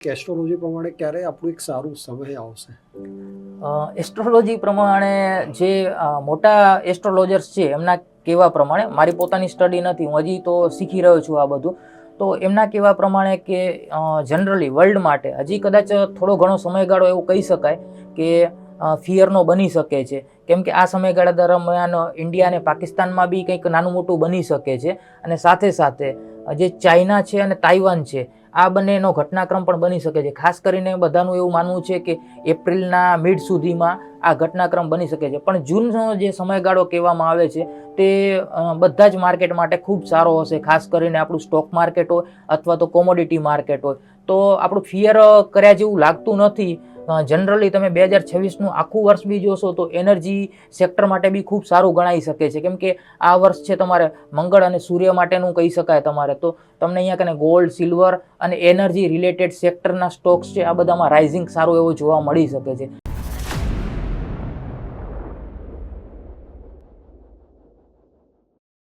કે એસ્ટ્રોલોજી પ્રમાણે ક્યારે આપણું એક સારું સમય આવશે? એસ્ટ્રોલોજી પ્રમાણે જે મોટા એસ્ટ્રોલોજર્સ છે એમના કહેવા પ્રમાણે, મારી પોતાની સ્ટડી નથી, હું હજી તો શીખી રહ્યો છું આ બધું, તો એમના કહેવા પ્રમાણે કે જનરલી વર્લ્ડ માટે હજી કદાચ થોડો ઘણો સમયગાળો એવું કહી શકાય કે ફિયરનો બની શકે છે. કેમ કે આ સમયગાળા દરમિયાન ઇન્ડિયા અને પાકિસ્તાનમાં બી કંઈક નાનું મોટું બની શકે છે. અને સાથે સાથે જે ચાઇના છે અને તાઇવાન છે, આ બંનેનો ઘટનાક્રમ પણ બની શકે છે. ખાસ કરીને બધાનું એવું માનવું છે કે એપ્રિલના મિડ સુધીમાં આ ઘટનાક્રમ બની શકે છે. પણ જૂનનો જે સમયગાળો કહેવામાં આવે છે તે બધા જ માર્કેટ માટે ખૂબ સારો હશે. ખાસ કરીને આપણું સ્ટોક માર્કેટ હોય અથવા તો કોમોડિટી માર્કેટ હોય, તો આપણું ફિયર કર્યા જેવું લાગતું નથી. જનરલી તમે 2026નું આખું વર્ષ બી જોશો તો એનર્જી સેક્ટર માટે બી ખૂબ સારું ગણાઈ શકે છે. કેમ કે આ વર્ષ છે તમારે મંગળ અને સૂર્ય માટેનું કહી શકાય તમારે. તો તમને અહીંયા કને ગોલ્ડ, સિલ્વર અને એનર્જી રિલેટેડ સેક્ટરના સ્ટોક્સ છે, આ બધામાં રાઇઝિંગ સારું એવું જોવા મળી શકે છે.